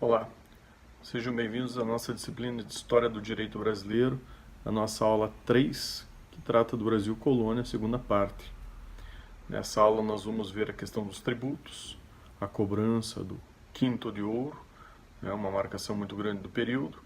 Olá, sejam bem-vindos à nossa disciplina de História do Direito Brasileiro, a nossa aula 3, que trata do Brasil Colônia, segunda parte. Nessa aula nós vamos ver a questão dos tributos, a cobrança do quinto de ouro, uma marcação muito grande do período,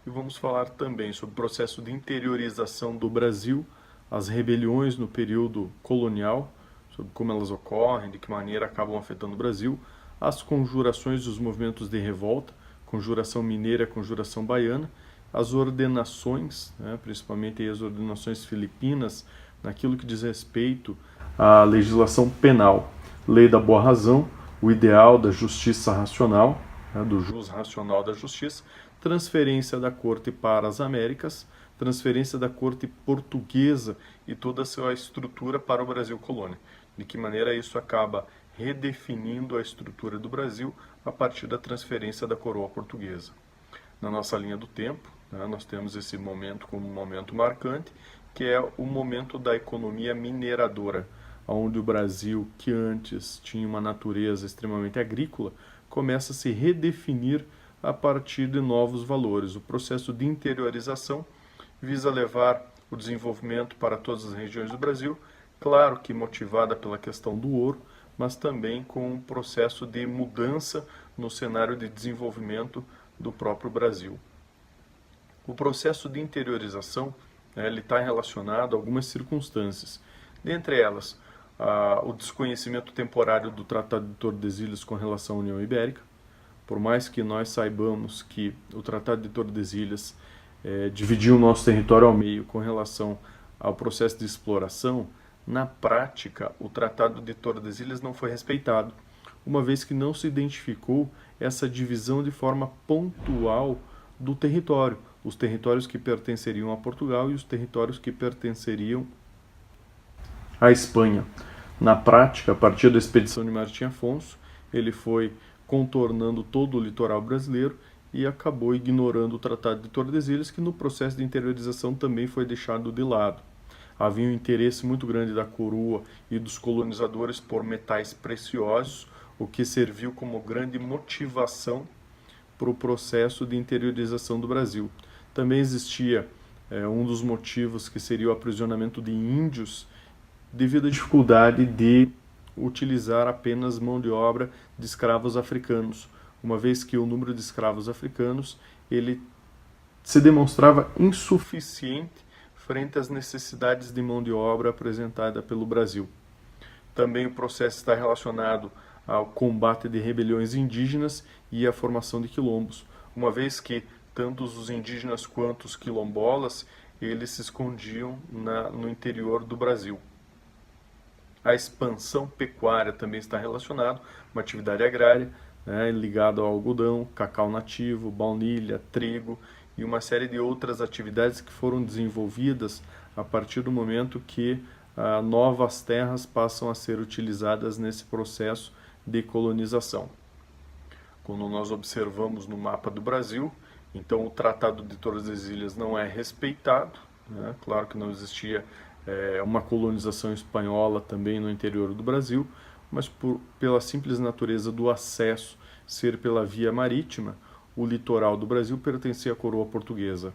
e vamos falar também sobre o processo de interiorização do Brasil, as rebeliões no período colonial, sobre como elas ocorrem, de que maneira acabam afetando o Brasil, as conjurações dos movimentos de revolta, conjuração mineira, conjuração baiana, as ordenações, principalmente as ordenações filipinas, naquilo que diz respeito à legislação penal, lei da boa razão, o ideal da justiça racional, do jus racional da justiça, transferência da corte para as Américas, transferência da corte portuguesa e toda a sua estrutura para o Brasil colônia. De que maneira isso acaba redefinindo a estrutura do Brasil a partir da transferência da coroa portuguesa. Na nossa linha do tempo, nós temos esse momento como um momento marcante, que é o momento da economia mineradora, onde o Brasil, que antes tinha uma natureza extremamente agrícola, começa a se redefinir a partir de novos valores. O processo de interiorização visa levar o desenvolvimento para todas as regiões do Brasil, claro que motivada pela questão do ouro, mas também com um processo de mudança no cenário de desenvolvimento do próprio Brasil. O processo de interiorização ele está relacionado a algumas circunstâncias. Dentre elas, o desconhecimento temporário do Tratado de Tordesilhas com relação à União Ibérica. Por mais que nós saibamos que o Tratado de Tordesilhas dividiu o nosso território ao meio com relação ao processo de exploração, na prática, o Tratado de Tordesilhas não foi respeitado, uma vez que não se identificou essa divisão de forma pontual do território, os territórios que pertenceriam a Portugal e os territórios que pertenceriam à Espanha. Na prática, a partir da expedição de Martim Afonso, ele foi contornando todo o litoral brasileiro e acabou ignorando o Tratado de Tordesilhas, que no processo de interiorização também foi deixado de lado. Havia um interesse muito grande da coroa e dos colonizadores por metais preciosos, o que serviu como grande motivação para o processo de interiorização do Brasil. Também existia um dos motivos que seria o aprisionamento de índios devido à dificuldade de utilizar apenas mão de obra de escravos africanos, uma vez que o número de escravos africanos ele se demonstrava insuficiente frente às necessidades de mão de obra apresentada pelo Brasil. Também o processo está relacionado ao combate de rebeliões indígenas e à formação de quilombos, uma vez que tanto os indígenas quanto os quilombolas eles se escondiam no interior do Brasil. A expansão pecuária também está relacionada, uma atividade agrária, ligada ao algodão, cacau nativo, baunilha, trigo e uma série de outras atividades que foram desenvolvidas a partir do momento que novas terras passam a ser utilizadas nesse processo de colonização. Quando nós observamos no mapa do Brasil, então o Tratado de Tordesilhas não é respeitado, claro que não existia uma colonização espanhola também no interior do Brasil, mas pela simples natureza do acesso ser pela via marítima, o litoral do Brasil pertencia à coroa portuguesa.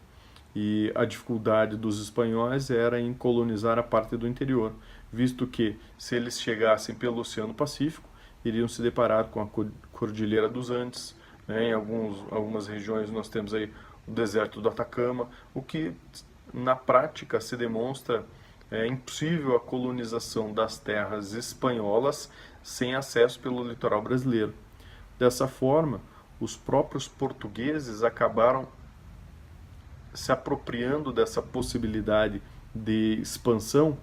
E a dificuldade dos espanhóis era em colonizar a parte do interior, visto que, se eles chegassem pelo Oceano Pacífico, iriam se deparar com a Cordilheira dos Andes. Em algumas regiões nós temos aí o deserto do Atacama, o que na prática se demonstra impossível a colonização das terras espanholas sem acesso pelo litoral brasileiro. Dessa forma, os próprios portugueses acabaram se apropriando dessa possibilidade de expansão,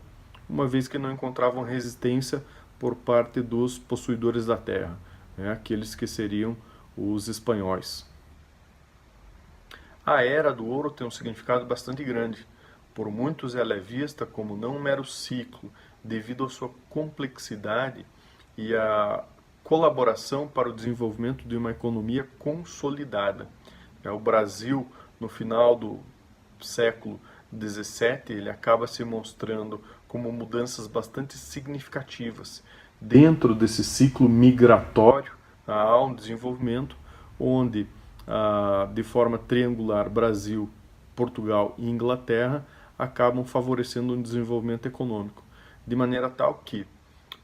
uma vez que não encontravam resistência por parte dos possuidores da terra, aqueles que seriam os espanhóis. A Era do Ouro tem um significado bastante grande. Por muitos ela é vista como não um mero ciclo, devido à sua complexidade e à colaboração para o desenvolvimento de uma economia consolidada. O Brasil, no final do século XVII, ele acaba se mostrando como mudanças bastante significativas. Dentro desse ciclo migratório, há um desenvolvimento onde de forma triangular Brasil, Portugal e Inglaterra, acabam favorecendo um desenvolvimento econômico, de maneira tal que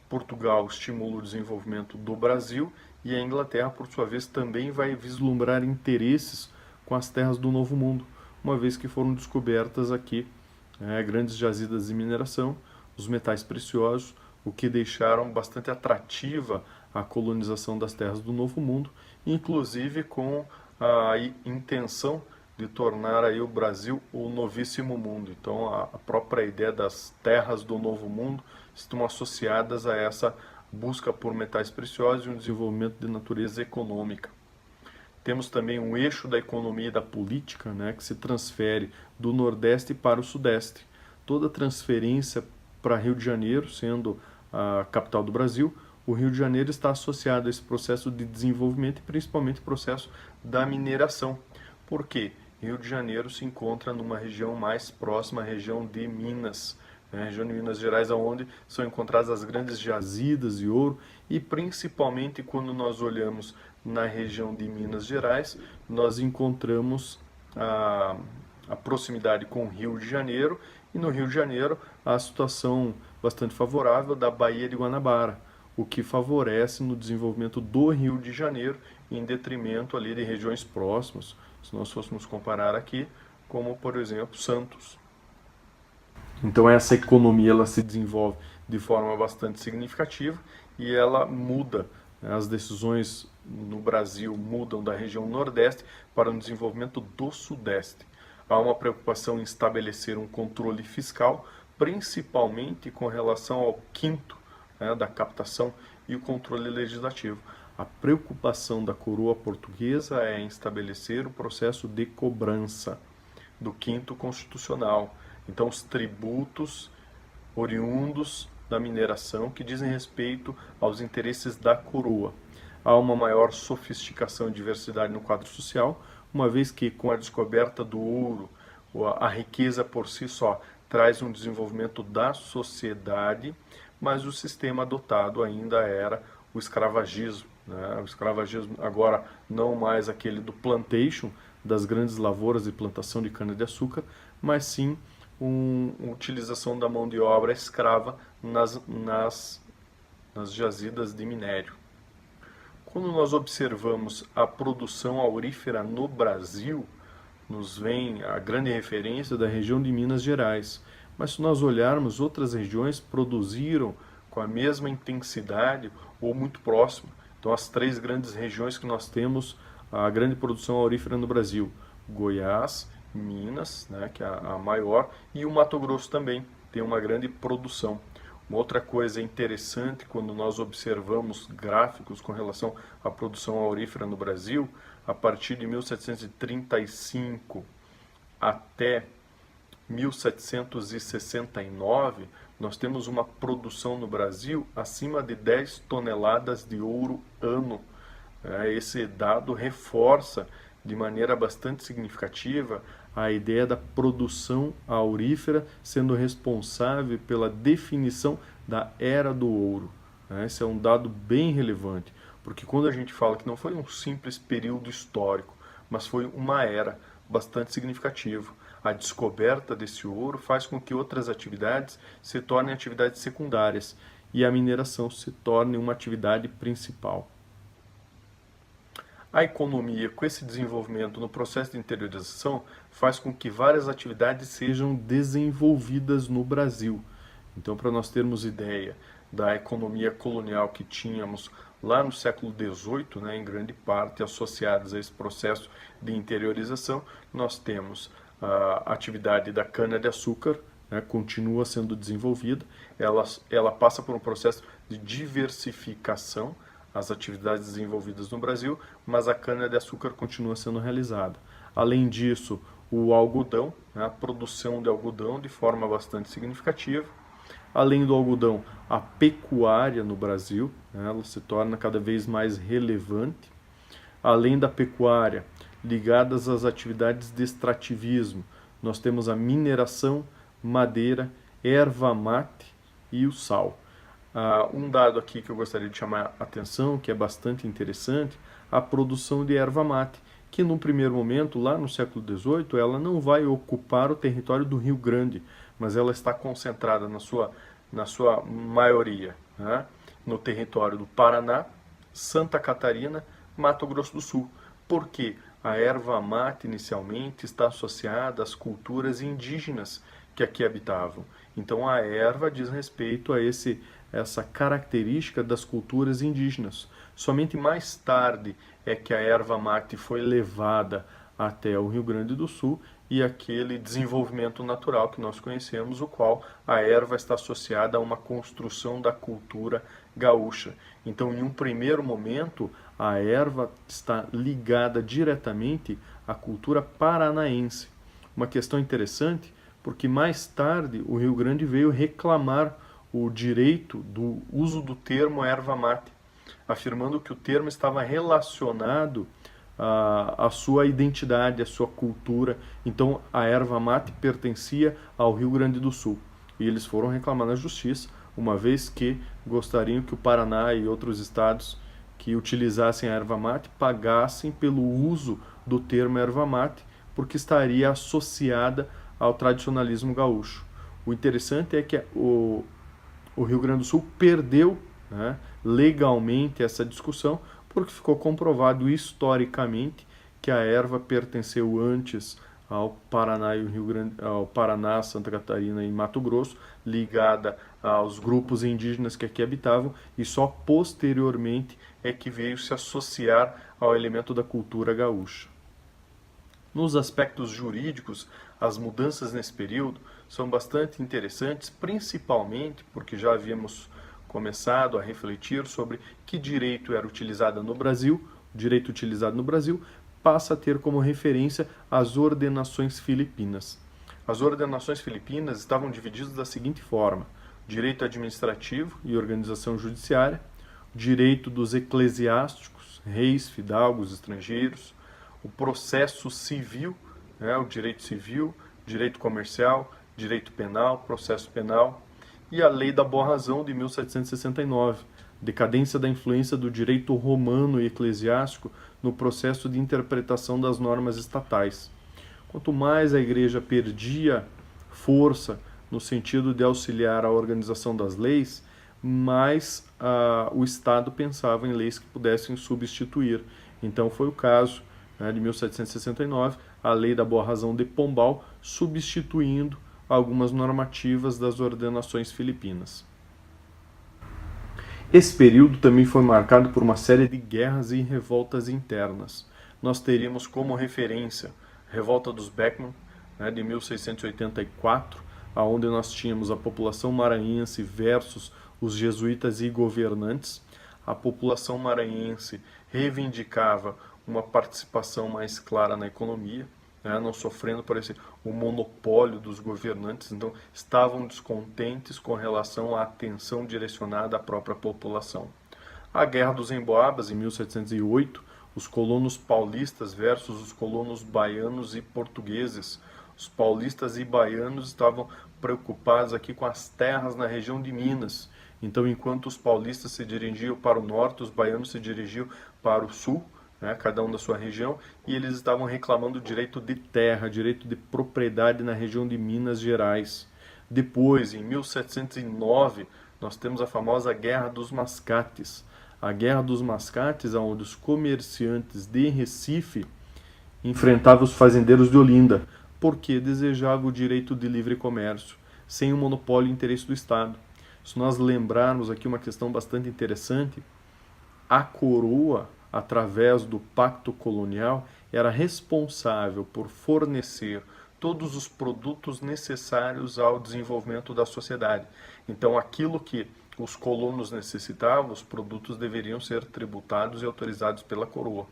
Portugal estimula o desenvolvimento do Brasil e a Inglaterra, por sua vez, também vai vislumbrar interesses com as terras do Novo Mundo, uma vez que foram descobertas aqui grandes jazidas de mineração, os metais preciosos, o que deixaram bastante atrativa a colonização das terras do Novo Mundo, inclusive com a intenção de tornar aí o Brasil o novíssimo mundo. Então a própria ideia das terras do Novo Mundo estão associadas a essa busca por metais preciosos e um desenvolvimento de natureza econômica. Temos também um eixo da economia e da política, que se transfere do Nordeste para o Sudeste. Toda transferência para Rio de Janeiro, sendo a capital do Brasil, o Rio de Janeiro está associado a esse processo de desenvolvimento e principalmente o processo da mineração. Por quê? Rio de Janeiro se encontra numa região mais próxima à região de Minas, região de Minas Gerais, onde são encontradas as grandes jazidas de ouro, e principalmente quando nós olhamos na região de Minas Gerais, nós encontramos a proximidade com o Rio de Janeiro, e no Rio de Janeiro a situação bastante favorável da Baía de Guanabara, o que favorece no desenvolvimento do Rio de Janeiro, em detrimento ali de regiões próximas, se nós fôssemos comparar aqui, como por exemplo Santos. Então essa economia ela se desenvolve de forma bastante significativa e ela muda, as decisões no Brasil mudam da região Nordeste para o desenvolvimento do Sudeste. Há uma preocupação em estabelecer um controle fiscal, principalmente com relação ao quinto da captação e o controle legislativo. A preocupação da coroa portuguesa é em estabelecer o processo de cobrança do quinto constitucional. Então, os tributos oriundos da mineração que dizem respeito aos interesses da coroa. Há uma maior sofisticação e diversidade no quadro social, uma vez que com a descoberta do ouro, a riqueza por si só traz um desenvolvimento da sociedade, mas o sistema adotado ainda era o escravagismo. O escravagismo agora não mais aquele do plantation, das grandes lavouras de plantação de cana-de-açúcar, mas sim uma utilização da mão de obra escrava nas jazidas de minério. Quando nós observamos a produção aurífera no Brasil, nos vem a grande referência da região de Minas Gerais. Mas se nós olharmos, outras regiões produziram com a mesma intensidade ou muito próximo. Então as três grandes regiões que nós temos a grande produção aurífera no Brasil: Goiás, Minas, que é a maior, e o Mato Grosso também tem uma grande produção. Uma outra coisa interessante quando nós observamos gráficos com relação à produção aurífera no Brasil, a partir de 1735 até 1769, nós temos uma produção no Brasil acima de 10 toneladas de ouro ano. Esse dado reforça de maneira bastante significativa a ideia da produção aurífera sendo responsável pela definição da Era do Ouro. Esse é um dado bem relevante, porque quando a gente fala que não foi um simples período histórico, mas foi uma era bastante significativa, a descoberta desse ouro faz com que outras atividades se tornem atividades secundárias e a mineração se torne uma atividade principal. A economia, com esse desenvolvimento no processo de interiorização, faz com que várias atividades sejam desenvolvidas no Brasil. Então, para nós termos ideia da economia colonial que tínhamos lá no século XVIII, em grande parte associadas a esse processo de interiorização, nós temos a atividade da cana-de-açúcar, continua sendo desenvolvida, ela passa por um processo de diversificação, as atividades desenvolvidas no Brasil, mas a cana-de-açúcar continua sendo realizada. Além disso, o algodão, a produção de algodão de forma bastante significativa. Além do algodão, a pecuária no Brasil, ela se torna cada vez mais relevante. Além da pecuária, ligadas às atividades de extrativismo, nós temos a mineração, madeira, erva mate e o sal. Um dado aqui que eu gostaria de chamar a atenção, que é bastante interessante, a produção de erva mate, que no primeiro momento, lá no século XVIII, ela não vai ocupar o território do Rio Grande, mas ela está concentrada na sua maioria, né, no território do Paraná, Santa Catarina, Mato Grosso do Sul. Por quê? A erva mate inicialmente está associada às culturas indígenas que aqui habitavam. Então a erva diz respeito a essa característica das culturas indígenas. Somente mais tarde é que a erva mate foi levada até o Rio Grande do Sul e aquele desenvolvimento natural que nós conhecemos, o qual a erva está associada a uma construção da cultura gaúcha. Então, em um primeiro momento, a erva está ligada diretamente à cultura paranaense. Uma questão interessante, porque mais tarde o Rio Grande veio reclamar o direito do uso do termo erva mate, afirmando que o termo estava relacionado à sua identidade, à sua cultura. Então a erva mate pertencia ao Rio Grande do Sul. E eles foram reclamar na justiça, uma vez que gostariam que o Paraná e outros estados que utilizassem a erva mate pagassem pelo uso do termo erva mate, porque estaria associada ao tradicionalismo gaúcho. O interessante é que o Rio Grande do Sul perdeu, né, legalmente essa discussão, porque ficou comprovado historicamente que a erva pertenceu antes ao Paraná e o Rio Grande, ao Paraná, Santa Catarina e Mato Grosso, ligada aos grupos indígenas que aqui habitavam, e só posteriormente é que veio se associar ao elemento da cultura gaúcha. Nos aspectos jurídicos, as mudanças nesse período são bastante interessantes, principalmente porque já havíamos começado a refletir sobre que direito era utilizado no Brasil. O direito utilizado no Brasil passa a ter como referência as ordenações filipinas. As ordenações filipinas estavam divididas da seguinte forma: direito administrativo e organização judiciária, direito dos eclesiásticos, reis, fidalgos, estrangeiros, o processo civil, né, o direito civil, direito comercial, direito penal, processo penal, e a Lei da Boa Razão de 1769, decadência da influência do direito romano e eclesiástico no processo de interpretação das normas estatais. Quanto mais a Igreja perdia força no sentido de auxiliar a organização das leis, mais o Estado pensava em leis que pudessem substituir. Então foi o caso, né, de 1769, a Lei da Boa Razão de Pombal, substituindo algumas normativas das ordenações filipinas. Esse período também foi marcado por uma série de guerras e revoltas internas. Nós teríamos como referência a Revolta dos Beckman, né, de 1684, onde nós tínhamos a população maranhense versus os jesuítas e governantes. A população maranhense reivindicava uma participação mais clara na economia, né, não sofrendo por o monopólio dos governantes, então estavam descontentes com relação à atenção direcionada à própria população. A Guerra dos Emboabas, em 1708, os colonos paulistas versus os colonos baianos e portugueses. Os paulistas e baianos estavam preocupados aqui com as terras na região de Minas. Então, enquanto os paulistas se dirigiam para o norte, os baianos se dirigiam para o sul, né, cada um da sua região, e eles estavam reclamando direito de terra, direito de propriedade na região de Minas Gerais. Depois, em 1709, nós temos a famosa Guerra dos Mascates. A Guerra dos Mascates, onde os comerciantes de Recife enfrentavam os fazendeiros de Olinda, porque desejavam o direito de livre comércio, sem o monopólio e interesse do Estado. Se nós lembrarmos aqui uma questão bastante interessante, a coroa, através do pacto colonial, era responsável por fornecer todos os produtos necessários ao desenvolvimento da sociedade. Então, aquilo que os colonos necessitavam, os produtos deveriam ser tributados e autorizados pela coroa.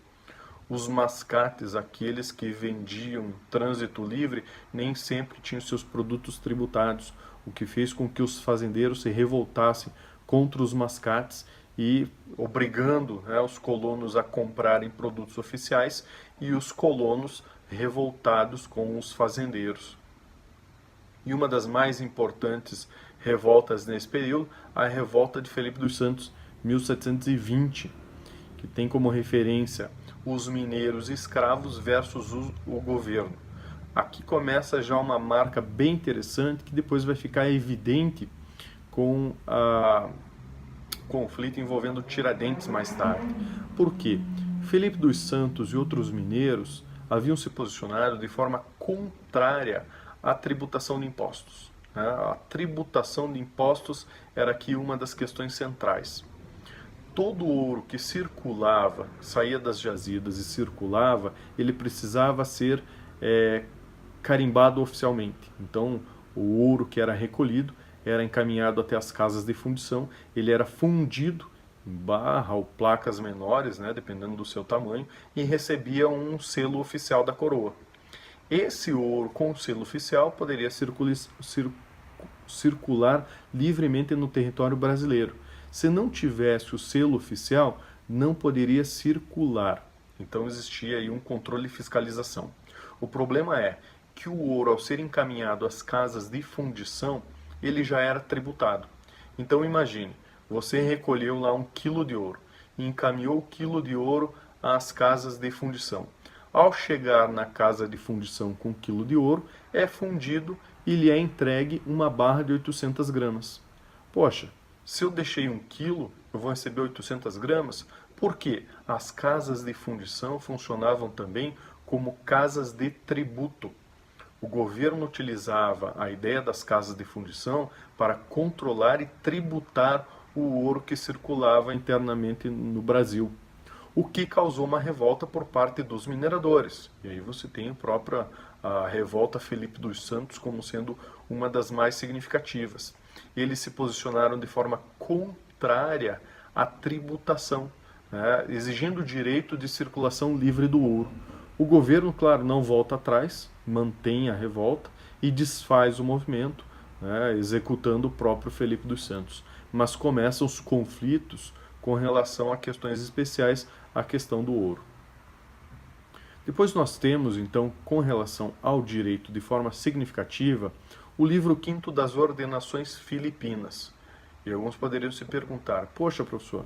Os mascates, aqueles que vendiam trânsito livre, nem sempre tinham seus produtos tributados, o que fez com que os fazendeiros se revoltassem contra os mascates e obrigando, né, os colonos a comprarem produtos oficiais e os colonos revoltados com os fazendeiros. E uma das mais importantes revoltas nesse período, a revolta de Felipe dos Santos, 1720, que tem como referência os mineiros escravos versus o governo. Aqui começa já uma marca bem interessante que depois vai ficar evidente com o conflito envolvendo Tiradentes mais tarde. Por quê? Felipe dos Santos e outros mineiros haviam se posicionado de forma contrária à tributação de impostos. A tributação de impostos era aqui uma das questões centrais. Todo o ouro que circulava, saía das jazidas e circulava, ele precisava ser carimbado oficialmente. Então, o ouro que era recolhido era encaminhado até as casas de fundição, ele era fundido em barra ou placas menores, dependendo do seu tamanho, e recebia um selo oficial da coroa. Esse ouro com o selo oficial poderia circular livremente no território brasileiro. Se não tivesse o selo oficial, não poderia circular. Então existia aí um controle e fiscalização. O problema é que o ouro, ao ser encaminhado às casas de fundição, ele já era tributado. Então imagine, você recolheu lá 1 quilo de ouro e encaminhou o quilo de ouro às casas de fundição. Ao chegar na casa de fundição com 1 quilo de ouro, é fundido e lhe é entregue uma barra de 800 gramas. Poxa, se eu deixei 1 quilo, eu vou receber 800 gramas? Porque as casas de fundição funcionavam também como casas de tributo. O governo utilizava a ideia das casas de fundição para controlar e tributar o ouro que circulava internamente no Brasil, o que causou uma revolta por parte dos mineradores. E aí você tem a revolta Felipe dos Santos como sendo uma das mais significativas. Eles se posicionaram de forma contrária à tributação, exigindo o direito de circulação livre do ouro. O governo, claro, não volta atrás, mantém a revolta e desfaz o movimento, executando o próprio Felipe dos Santos. Mas começam os conflitos com relação a questões especiais, a questão do ouro. Depois nós temos, então, com relação ao direito de forma significativa, o livro 5º das Ordenações Filipinas. E alguns poderiam se perguntar, poxa, professor,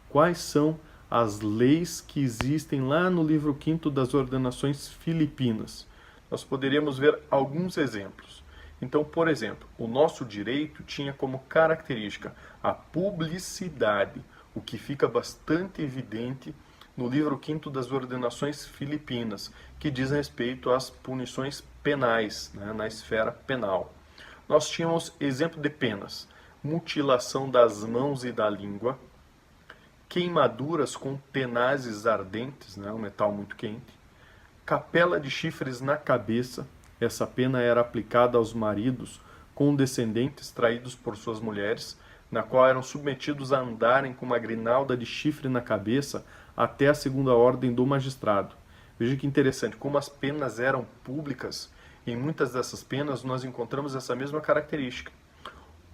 quais são as leis que existem lá no livro 5º das Ordenações Filipinas? Nós poderíamos ver alguns exemplos. Então, por exemplo, o nosso direito tinha como característica a publicidade, o que fica bastante evidente no livro 5º das Ordenações Filipinas, que diz respeito às punições penais, na esfera penal. Nós tínhamos exemplo de penas: mutilação das mãos e da língua, queimaduras com tenazes ardentes, um metal muito quente, capela de chifres na cabeça. Essa pena era aplicada aos maridos com descendentes traídos por suas mulheres, na qual eram submetidos a andarem com uma grinalda de chifre na cabeça até a segunda ordem do magistrado. Veja que interessante, como as penas eram públicas, em muitas dessas penas nós encontramos essa mesma característica.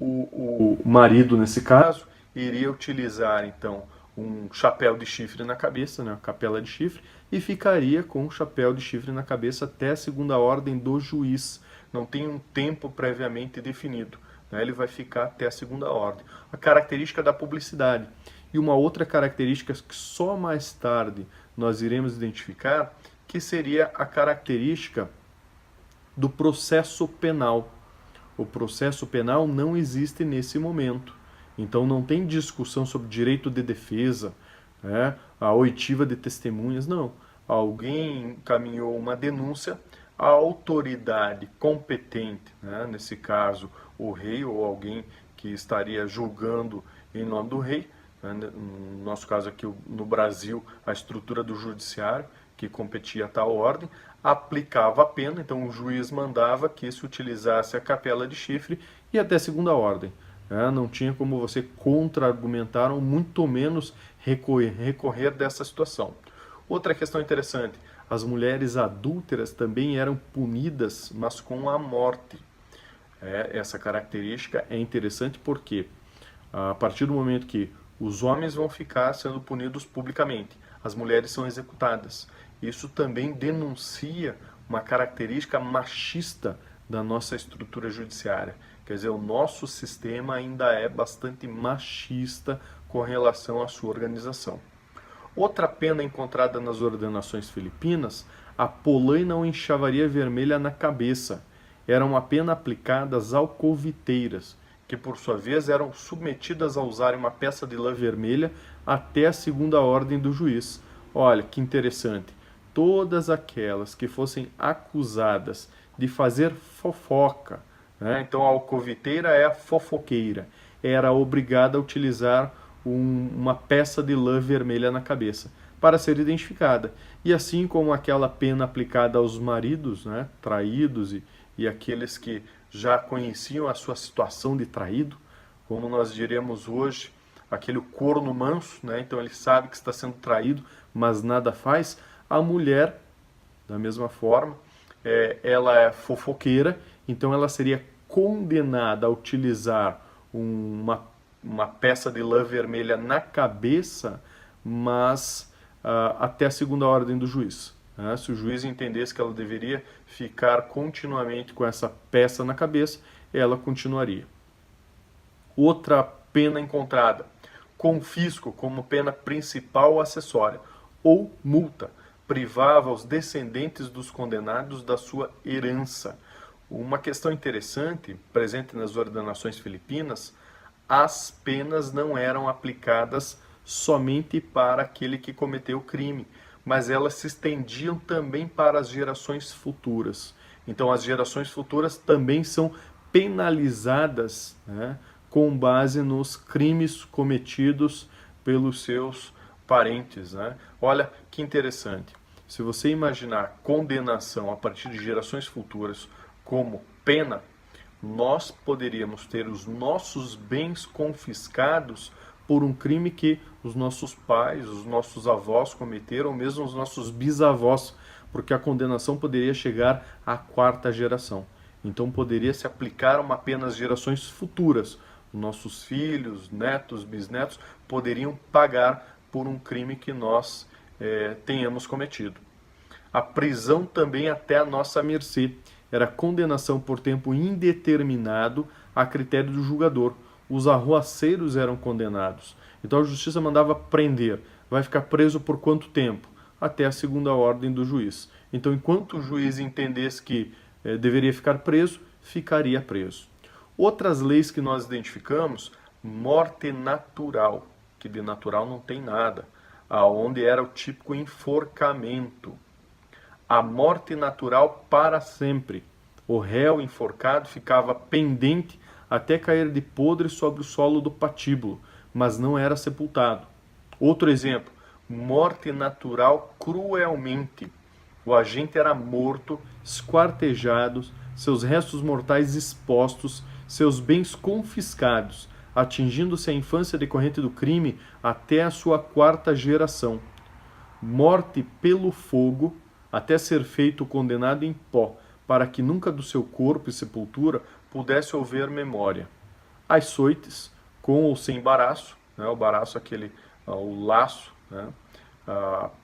O marido, nesse caso, iria utilizar, então, um chapéu de chifre na cabeça, uma capela de chifre, e ficaria com o chapéu de chifre na cabeça até a segunda ordem do juiz. Não tem um tempo previamente definido. Ele vai ficar até a segunda ordem. A característica da publicidade. E uma outra característica que só mais tarde nós iremos identificar, que seria a característica do processo penal. O processo penal não existe nesse momento. Então não tem discussão sobre direito de defesa, a oitiva de testemunhas, não. Alguém encaminhou uma denúncia, a autoridade competente, nesse caso o rei ou alguém que estaria julgando em nome do rei, no nosso caso aqui no Brasil, a estrutura do judiciário, que competia a tal ordem, aplicava a pena, então o juiz mandava que se utilizasse a capela de chifre e até segunda ordem. Não tinha como você contra-argumentar ou muito menos recorrer dessa situação. Outra questão interessante, as mulheres adúlteras também eram punidas, mas com a morte. Essa característica é interessante porque a partir do momento que os homens vão ficar sendo punidos publicamente, as mulheres são executadas. Isso também denuncia uma característica machista da nossa estrutura judiciária. Quer dizer, o nosso sistema ainda é bastante machista com relação à sua organização. Outra pena encontrada nas ordenações filipinas, a polaina ou enxavaria vermelha na cabeça. Era uma pena aplicada às alcoviteiras, que por sua vez eram submetidas a usarem uma peça de lã vermelha até a segunda ordem do juiz. Olha que interessante. Todas aquelas que fossem acusadas de fazer fofoca, né? Então a alcoviteira é a fofoqueira, era obrigada a utilizar uma peça de lã vermelha na cabeça para ser identificada. E assim como aquela pena aplicada aos maridos, né, traídos e aqueles que já conheciam a sua situação de traído, como nós diremos hoje, aquele corno manso, né, então ele sabe que está sendo traído, mas nada faz. A mulher, da mesma forma, ela é fofoqueira, então ela seria condenada a utilizar uma peça de lã vermelha na cabeça, mas até a segunda ordem do juiz. Né? Se o juiz entendesse que ela deveria ficar continuamente com essa peça na cabeça, ela continuaria. Outra pena encontrada, confisco como pena principal ou acessória, ou multa, privava os descendentes dos condenados da sua herança. Uma questão interessante, presente nas ordenações filipinas, as penas não eram aplicadas somente para aquele que cometeu o crime, mas elas se estendiam também para as gerações futuras. Então as gerações futuras também são penalizadas, né, com base nos crimes cometidos pelos seus parentes. Né? Olha que interessante. Se você imaginar condenação a partir de gerações futuras como pena, nós poderíamos ter os nossos bens confiscados por um crime que os nossos pais, os nossos avós cometeram, ou mesmo os nossos bisavós, porque a condenação poderia chegar à quarta geração. Então poderia se aplicar uma pena às gerações futuras. Nossos filhos, netos, bisnetos poderiam pagar por um crime que nós tenhamos cometido. A prisão também até a nossa mercê. Era condenação por tempo indeterminado a critério do julgador. Os arruaceiros eram condenados. Então a justiça mandava prender. Vai ficar preso por quanto tempo? Até a segunda ordem do juiz. Então, enquanto o juiz entendesse que deveria ficar preso, ficaria preso. Outras leis que nós identificamos, morte natural, que de natural não tem nada, aonde era o típico enforcamento. A morte natural para sempre. O réu enforcado ficava pendente até cair de podre sobre o solo do patíbulo, mas não era sepultado. Outro exemplo, morte natural cruelmente. O agente era morto, esquartejado, seus restos mortais expostos, seus bens confiscados, atingindo-se a infância decorrente do crime até a sua quarta geração. Morte pelo fogo, até ser feito condenado em pó, para que nunca do seu corpo e sepultura pudesse haver memória. Açoites, com ou sem baraço, né, o baraço aquele, o laço, né,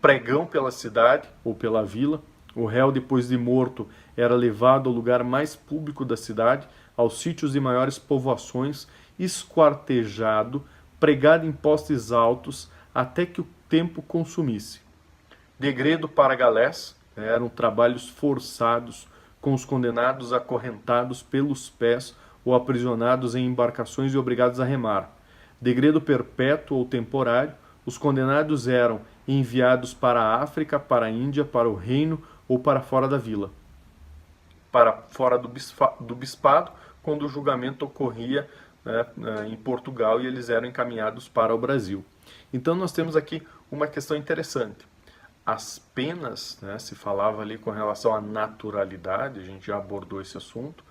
pregão pela cidade ou pela vila. O réu, depois de morto, era levado ao lugar mais público da cidade, aos sítios de maiores povoações, esquartejado, pregado em postes altos, até que o tempo consumisse. Degredo para galés, eram trabalhos forçados, com os condenados acorrentados pelos pés ou aprisionados em embarcações e obrigados a remar. Degredo perpétuo ou temporário, os condenados eram enviados para a África, para a Índia, para o reino ou para fora da vila. Para fora do bispado, quando o julgamento ocorria, né, em Portugal, e eles eram encaminhados para o Brasil. Então nós temos aqui uma questão interessante. As penas, né, se falava ali com relação à naturalidade, a gente já abordou esse assunto,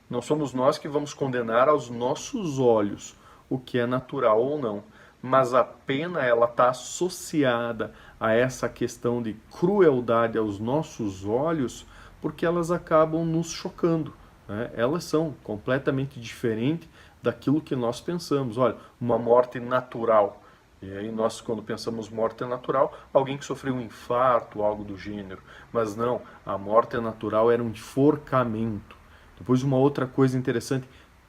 não somos nós que vamos condenar aos nossos olhos o que é natural ou não, mas a pena ela está associada a essa questão de crueldade aos nossos olhos, porque elas acabam nos chocando, né? Elas são completamente diferentes daquilo que nós pensamos. Olha, uma morte natural. E aí nós, quando pensamos morte natural, alguém que sofreu um infarto, algo do gênero. Mas não, a morte natural era um enforcamento. Depois uma outra coisa interessante,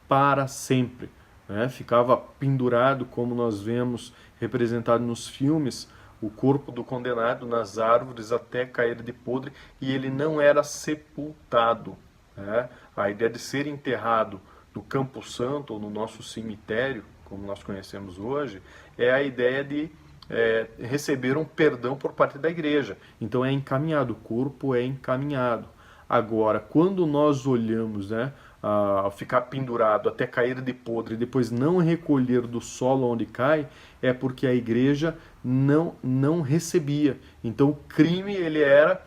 para sempre. Né? Ficava pendurado, como nós vemos representado nos filmes, o corpo do condenado nas árvores até cair de podre e ele não era sepultado. Né? A ideia de ser enterrado no Campo Santo ou no nosso cemitério, como nós conhecemos hoje, é a ideia de receber um perdão por parte da igreja. Então é encaminhado, o corpo é encaminhado. Agora, quando nós olhamos, né, ficar pendurado até cair de podre e depois não recolher do solo onde cai, é porque a igreja não recebia. Então o crime ele era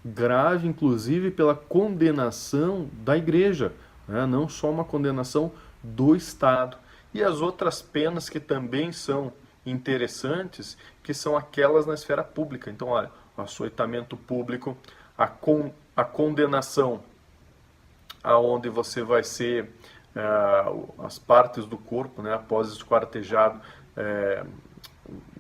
grave, inclusive pela condenação da igreja, né? Não só uma condenação do Estado. E as outras penas que também são interessantes, que são aquelas na esfera pública. Então, olha, o açoitamento público, a condenação, aonde você vai ser as partes do corpo, né, após esquartejado,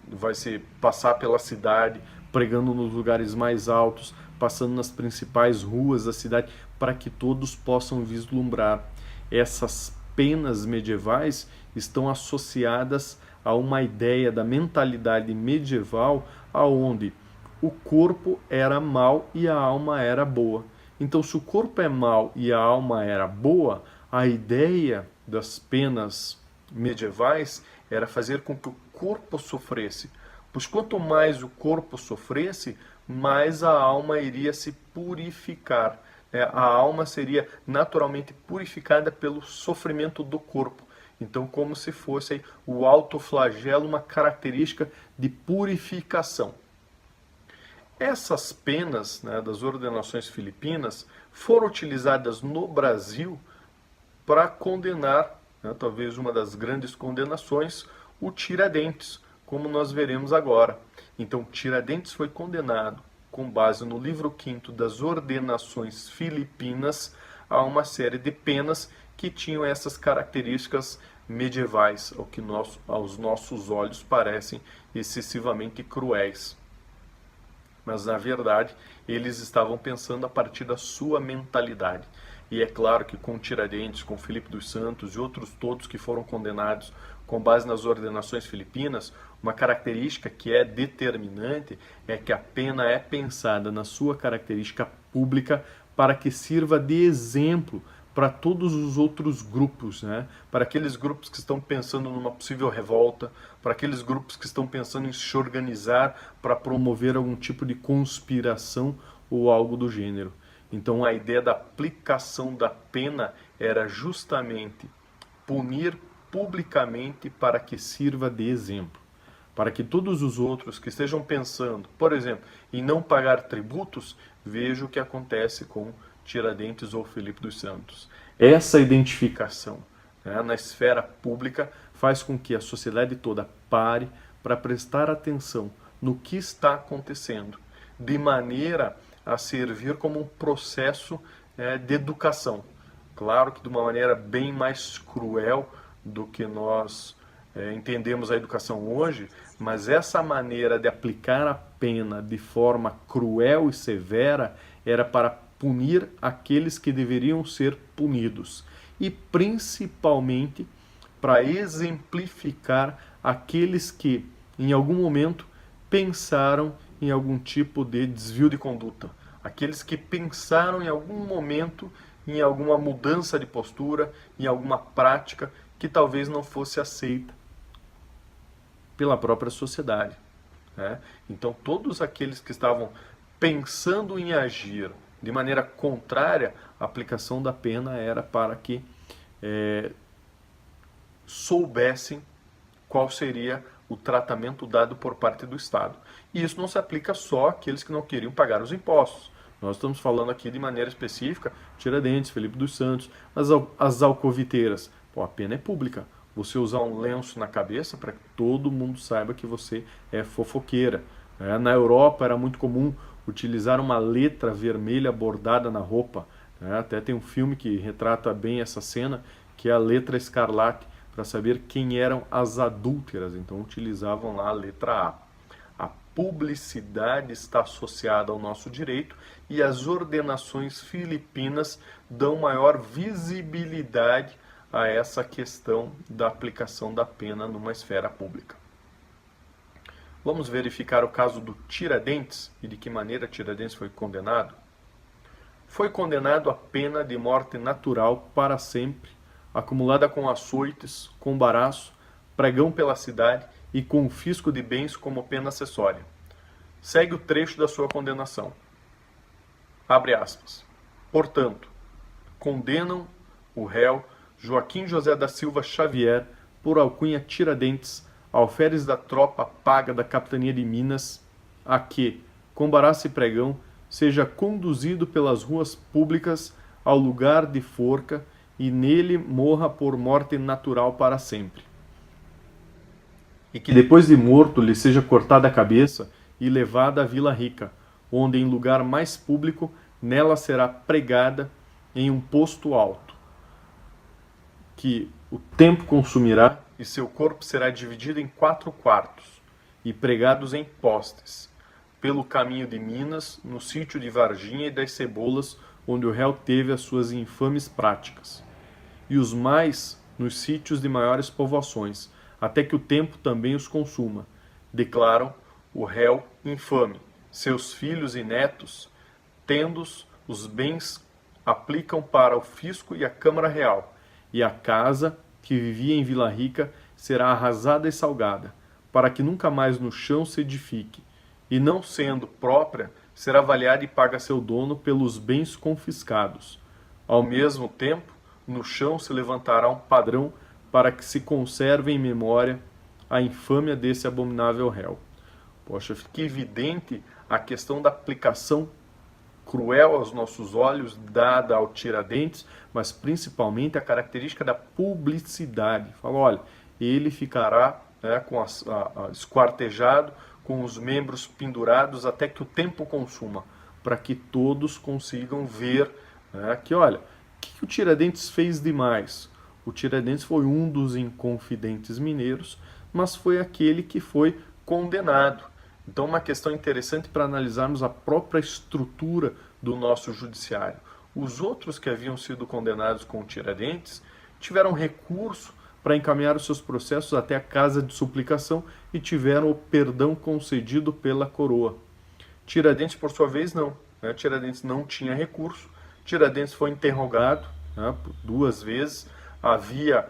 vai se passar pela cidade, pregando nos lugares mais altos, passando nas principais ruas da cidade, para que todos possam vislumbrar. Essas penas medievais estão associadas a uma ideia da mentalidade medieval, aonde o corpo era mau e a alma era boa. Então, se o corpo é mau e a alma era boa, a ideia das penas medievais era fazer com que o corpo sofresse. Pois quanto mais o corpo sofresse, mais a alma iria se purificar. A alma seria naturalmente purificada pelo sofrimento do corpo. Então, como se fosse o autoflagelo, uma característica de purificação. Essas penas, né, das ordenações filipinas foram utilizadas no Brasil para condenar, né, talvez uma das grandes condenações, o Tiradentes, como nós veremos agora. Então, Tiradentes foi condenado com base no livro 5º das ordenações filipinas a uma série de penas que tinham essas características medievais, ao que aos nossos olhos parecem excessivamente cruéis. Mas, na verdade, eles estavam pensando a partir da sua mentalidade. E é claro que com Tiradentes, com Filipe dos Santos e outros todos que foram condenados com base nas ordenações filipinas, uma característica que é determinante é que a pena é pensada na sua característica pública para que sirva de exemplo para todos os outros grupos, né? Para aqueles grupos que estão pensando numa possível revolta, para aqueles grupos que estão pensando em se organizar para promover algum tipo de conspiração ou algo do gênero. Então a ideia da aplicação da pena era justamente punir publicamente para que sirva de exemplo. Para que todos os outros que estejam pensando, por exemplo, em não pagar tributos, vejam o que acontece com Tiradentes ou Filipe dos Santos. Essa identificação, né, na esfera pública faz com que a sociedade toda pare para prestar atenção no que está acontecendo, de maneira a servir como um processo de educação. Claro que de uma maneira bem mais cruel do que nós entendemos a educação hoje, mas essa maneira de aplicar a pena de forma cruel e severa era para punir aqueles que deveriam ser punidos e principalmente para exemplificar aqueles que em algum momento pensaram em algum tipo de desvio de conduta, aqueles que pensaram em algum momento em alguma mudança de postura, em alguma prática que talvez não fosse aceita pela própria sociedade, né? Então todos aqueles que estavam pensando em agir de maneira contrária, a aplicação da pena era para que soubessem qual seria o tratamento dado por parte do Estado. E isso não se aplica só àqueles que não queriam pagar os impostos. Nós estamos falando aqui de maneira específica, Tiradentes, Filipe dos Santos, as alcoviteiras. Pô, a pena é pública. Você usar um lenço na cabeça para que todo mundo saiba que você é fofoqueira. Na Europa era muito comum utilizar uma letra vermelha bordada na roupa. Até tem um filme que retrata bem essa cena, que é a letra escarlate, para saber quem eram as adúlteras. Então utilizavam lá a letra A. A publicidade está associada ao nosso direito e as ordenações filipinas dão maior visibilidade a essa questão da aplicação da pena numa esfera pública. Vamos verificar o caso do Tiradentes e de que maneira Tiradentes foi condenado? Foi condenado à pena de morte natural para sempre, acumulada com açoites, com embaraço, pregão pela cidade e confisco de bens como pena acessória. Segue o trecho da sua condenação. Abre aspas. Portanto, condenam o réu Joaquim José da Silva Xavier, por alcunha Tiradentes, alferes da tropa paga da capitania de Minas, a que, com embaraço e pregão, seja conduzido pelas ruas públicas ao lugar de forca e nele morra por morte natural para sempre. E que depois de morto lhe seja cortada a cabeça e levada à Vila Rica, onde em lugar mais público nela será pregada em um posto alto, que o tempo consumirá e seu corpo será dividido em 4 quartos e pregados em postes, pelo caminho de Minas, no sítio de Varginha e das Cebolas, onde o réu teve as suas infames práticas, e os mais nos sítios de maiores povoações, até que o tempo também os consuma. Declaram o réu infame. Seus filhos e netos, tendo-os os bens, aplicam para o fisco e a Câmara Real, e a casa que vivia em Vila Rica será arrasada e salgada, para que nunca mais no chão se edifique, e não sendo própria, será avaliada e paga seu dono pelos bens confiscados. Ao mesmo tempo, no chão se levantará um padrão para que se conserve em memória a infâmia desse abominável réu. Poxa, fica evidente a questão da aplicação cruel aos nossos olhos, dada ao Tiradentes, mas principalmente a característica da publicidade. Fala, olha, ele ficará esquartejado, com os membros pendurados até que o tempo consuma, para que todos consigam ver que, olha, o que o Tiradentes fez demais? O Tiradentes foi um dos inconfidentes mineiros, mas foi aquele que foi condenado. Então, uma questão interessante para analisarmos a própria estrutura do nosso judiciário. Os outros que haviam sido condenados com o Tiradentes tiveram recurso para encaminhar os seus processos até a casa de suplicação e tiveram o perdão concedido pela coroa. Tiradentes, por sua vez, não. Tiradentes não tinha recurso. Tiradentes foi interrogado por 2 vezes, havia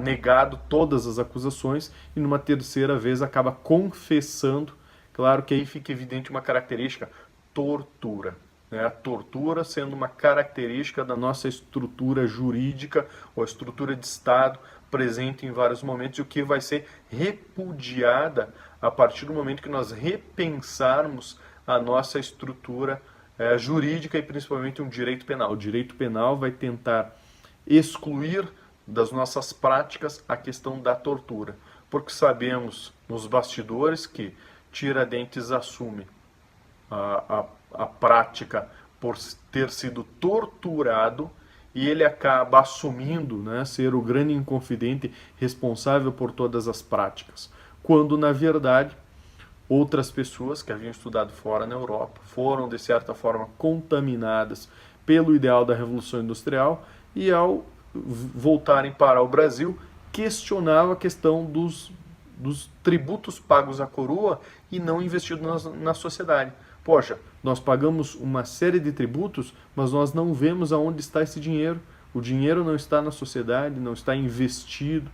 negado todas as acusações e numa terceira vez acaba confessando. Claro que aí fica evidente uma característica: tortura. A tortura sendo uma característica da nossa estrutura jurídica ou estrutura de Estado presente em vários momentos, e o que vai ser repudiada a partir do momento que nós repensarmos a nossa estrutura jurídica e principalmente um direito penal. O direito penal vai tentar excluir das nossas práticas a questão da tortura, porque sabemos nos bastidores que Tiradentes assume a prática por ter sido torturado e ele acaba assumindo ser o grande inconfidente responsável por todas as práticas, quando na verdade outras pessoas que haviam estudado fora na Europa foram de certa forma contaminadas pelo ideal da Revolução Industrial e ao voltarem para o Brasil questionavam a questão dos tributos pagos à coroa e não investidos na sociedade. Poxa, nós pagamos uma série de tributos, mas nós não vemos aonde está esse dinheiro. O dinheiro não está na sociedade, não está investido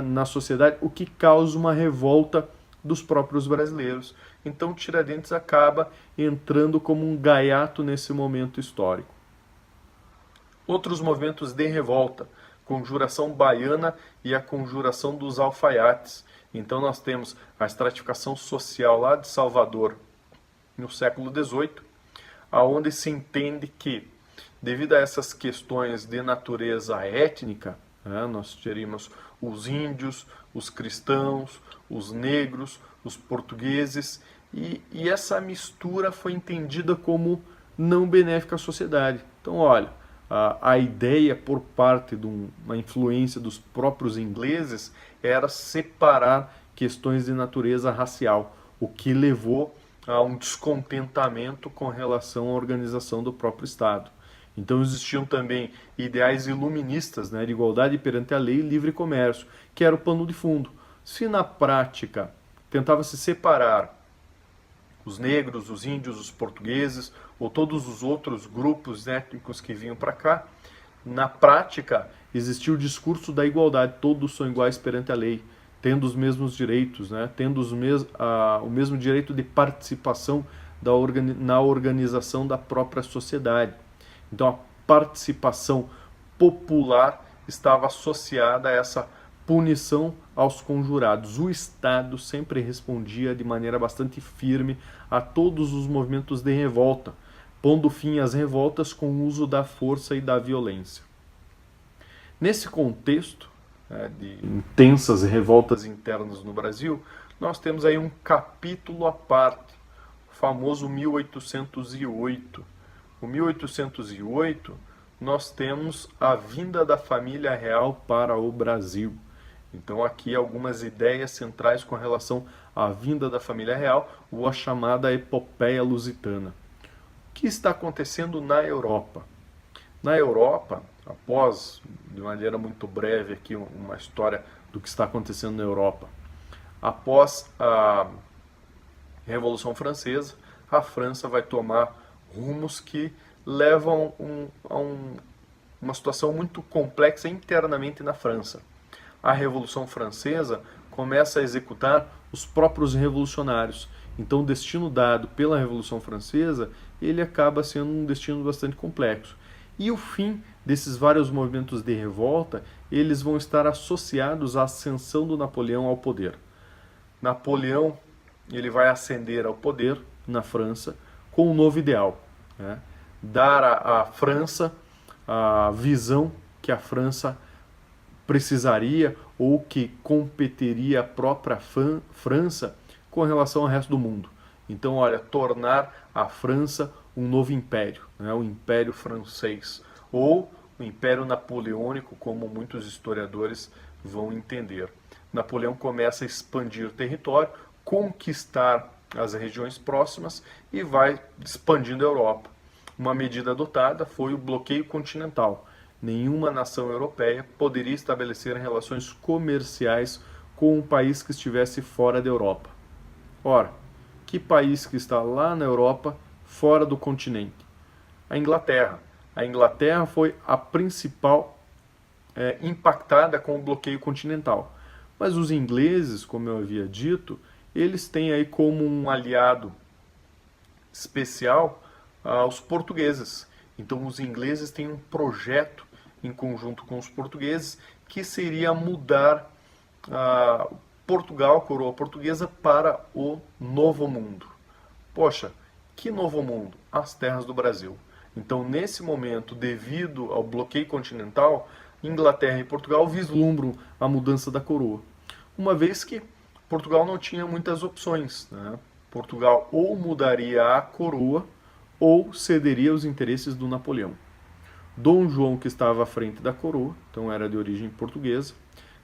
na sociedade, o que causa uma revolta dos próprios brasileiros. Então Tiradentes acaba entrando como um gaiato nesse momento histórico. Outros movimentos de revolta: Conjuração Baiana e a Conjuração dos Alfaiates. Então nós temos a estratificação social lá de Salvador no século XVIII, aonde se entende que, devido a essas questões de natureza étnica, nós teríamos os índios, os cristãos, os negros, os portugueses, e essa mistura foi entendida como não benéfica à sociedade. Então, olha, a ideia por parte de uma influência dos próprios ingleses era separar questões de natureza racial, o que levou a um descontentamento com relação à organização do próprio Estado. Então existiam também ideais iluministas, de igualdade perante a lei e livre comércio, que era o pano de fundo. Se na prática tentava-se separar os negros, os índios, os portugueses ou todos os outros grupos étnicos que vinham para cá. Na prática, existia o discurso da igualdade, todos são iguais perante a lei, tendo os mesmos direitos, né? Tendo o mesmo direito de participação na organização da própria sociedade. Então a participação popular estava associada a essa punição aos conjurados. O Estado sempre respondia de maneira bastante firme a todos os movimentos de revolta, pondo fim às revoltas com o uso da força e da violência. Nesse contexto de intensas revoltas internas no Brasil, nós temos aí um capítulo à parte, o famoso 1808. O 1808, nós temos a vinda da família real para o Brasil. Então aqui algumas ideias centrais com relação à vinda da família real, ou a chamada epopeia lusitana. O que está acontecendo na Europa? Na Europa, após, de maneira muito breve aqui, uma história do que está acontecendo na Europa. Após a Revolução Francesa, a França vai tomar rumos que levam a uma situação muito complexa internamente na França. A Revolução Francesa começa a executar os próprios revolucionários. Então o destino dado pela Revolução Francesa, ele acaba sendo um destino bastante complexo. E o fim desses vários movimentos de revolta, eles vão estar associados à ascensão do Napoleão ao poder. Napoleão, ele vai ascender ao poder na França com um novo ideal, né? Dar à França a visão que a França precisaria ou que competiria a própria França com relação ao resto do mundo. Então, olha, tornar a França um novo império, né? O Império Francês, ou o Império Napoleônico, como muitos historiadores vão entender. Napoleão começa a expandir o território, conquistar as regiões próximas e vai expandindo a Europa. Uma medida adotada foi o bloqueio continental. Nenhuma nação europeia poderia estabelecer relações comerciais com um país que estivesse fora da Europa. Ora, que país que está lá na Europa, fora do continente? A Inglaterra. A Inglaterra foi a principal impactada com o bloqueio continental. Mas os ingleses, como eu havia dito, eles têm aí como um aliado especial os portugueses. Então os ingleses têm um projeto em conjunto com os portugueses que seria mudar Portugal, a coroa portuguesa, para o Novo Mundo. Poxa, que Novo Mundo? As terras do Brasil. Então, nesse momento, devido ao bloqueio continental, Inglaterra e Portugal vislumbram a mudança da coroa. Uma vez que Portugal não tinha muitas opções, né? Portugal ou mudaria a coroa ou cederia aos interesses do Napoleão. Dom João, que estava à frente da coroa, então era de origem portuguesa.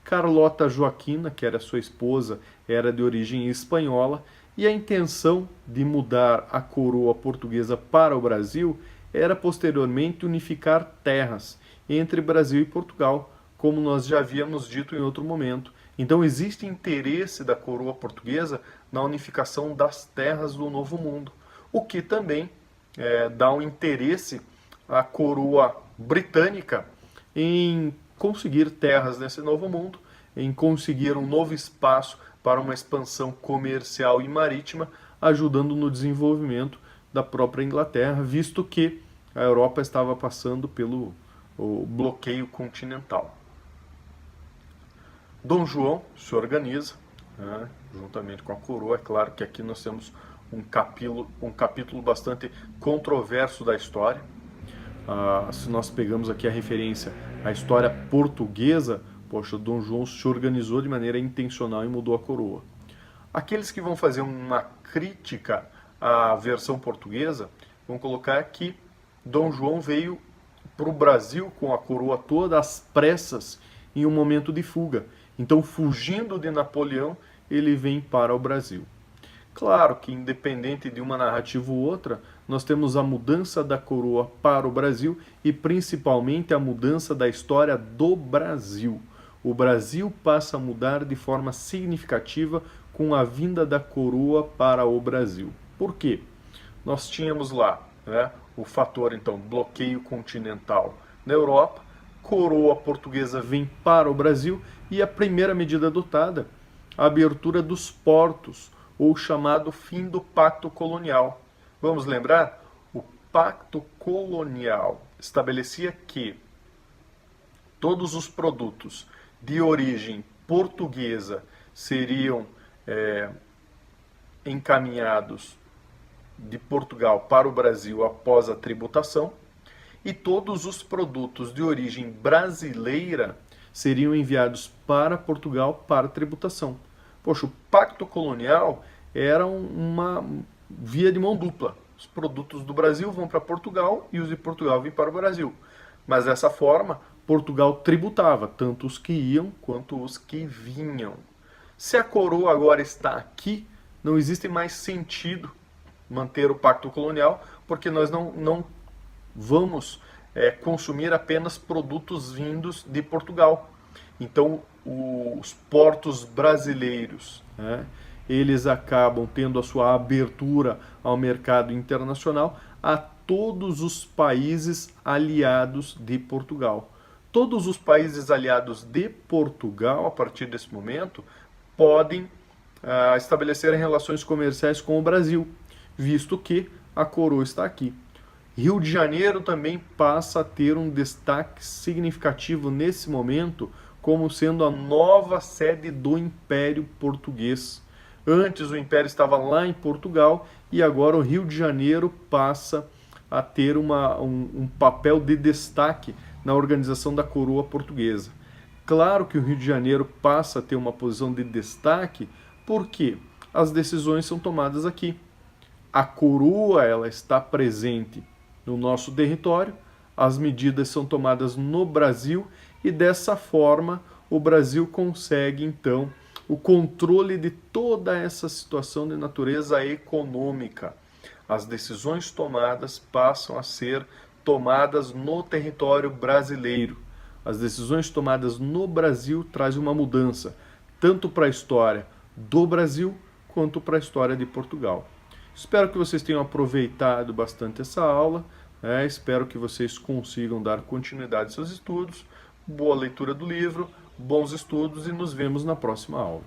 Carlota Joaquina, que era sua esposa, era de origem espanhola. E a intenção de mudar a coroa portuguesa para o Brasil era posteriormente unificar terras entre Brasil e Portugal, como nós já havíamos dito em outro momento. Então existe interesse da coroa portuguesa na unificação das terras do Novo Mundo, o que também dá um interesse à coroa britânica em conseguir terras nesse Novo Mundo, em conseguir um novo espaço para uma expansão comercial e marítima, ajudando no desenvolvimento da própria Inglaterra, visto que a Europa estava passando pelo bloqueio continental. Dom João se organiza, né, juntamente com a coroa. É claro que aqui nós temos um capítulo bastante controverso da história. Se nós pegamos aqui a referência à história portuguesa, poxa, Dom João se organizou de maneira intencional e mudou a coroa. Aqueles que vão fazer uma crítica à versão portuguesa vão colocar que Dom João veio para o Brasil com a coroa toda às pressas em um momento de fuga. Então, fugindo de Napoleão, ele vem para o Brasil. Claro que, independente de uma narrativa ou outra, nós temos a mudança da coroa para o Brasil e principalmente a mudança da história do Brasil. O Brasil passa a mudar de forma significativa com a vinda da coroa para o Brasil. Por quê? Nós tínhamos lá, né, o fator, então, bloqueio continental na Europa, coroa portuguesa vem para o Brasil e a primeira medida adotada, a abertura dos portos, ou chamado fim do Pacto Colonial. Vamos lembrar? O Pacto Colonial estabelecia que todos os produtos de origem portuguesa seriam encaminhados de Portugal para o Brasil após a tributação, e todos os produtos de origem brasileira seriam enviados para Portugal para tributação. Poxa, o Pacto Colonial era uma via de mão dupla. Os produtos do Brasil vão para Portugal e os de Portugal vêm para o Brasil. Mas dessa forma, Portugal tributava tanto os que iam quanto os que vinham. Se a coroa agora está aqui, não existe mais sentido manter o Pacto Colonial, porque nós não vamos consumir apenas produtos vindos de Portugal. Então, os portos brasileiros, né, eles acabam tendo a sua abertura ao mercado internacional a todos os países aliados de Portugal. Todos os países aliados de Portugal, a partir desse momento, podem estabelecer relações comerciais com o Brasil, visto que a coroa está aqui. Rio de Janeiro também passa a ter um destaque significativo nesse momento, como sendo a nova sede do Império Português. Antes o Império estava lá em Portugal e agora o Rio de Janeiro passa a ter um papel de destaque na organização da coroa portuguesa. Claro que o Rio de Janeiro passa a ter uma posição de destaque porque as decisões são tomadas aqui. A coroa ela está presente no nosso território, as medidas são tomadas no Brasil e dessa forma o Brasil consegue então o controle de toda essa situação de natureza econômica. As decisões tomadas passam a ser tomadas no território brasileiro. As decisões tomadas no Brasil trazem uma mudança, tanto para a história do Brasil quanto para a história de Portugal. Espero que vocês tenham aproveitado bastante essa aula, espero que vocês consigam dar continuidade aos seus estudos. Boa leitura do livro, bons estudos e nos vemos na próxima aula.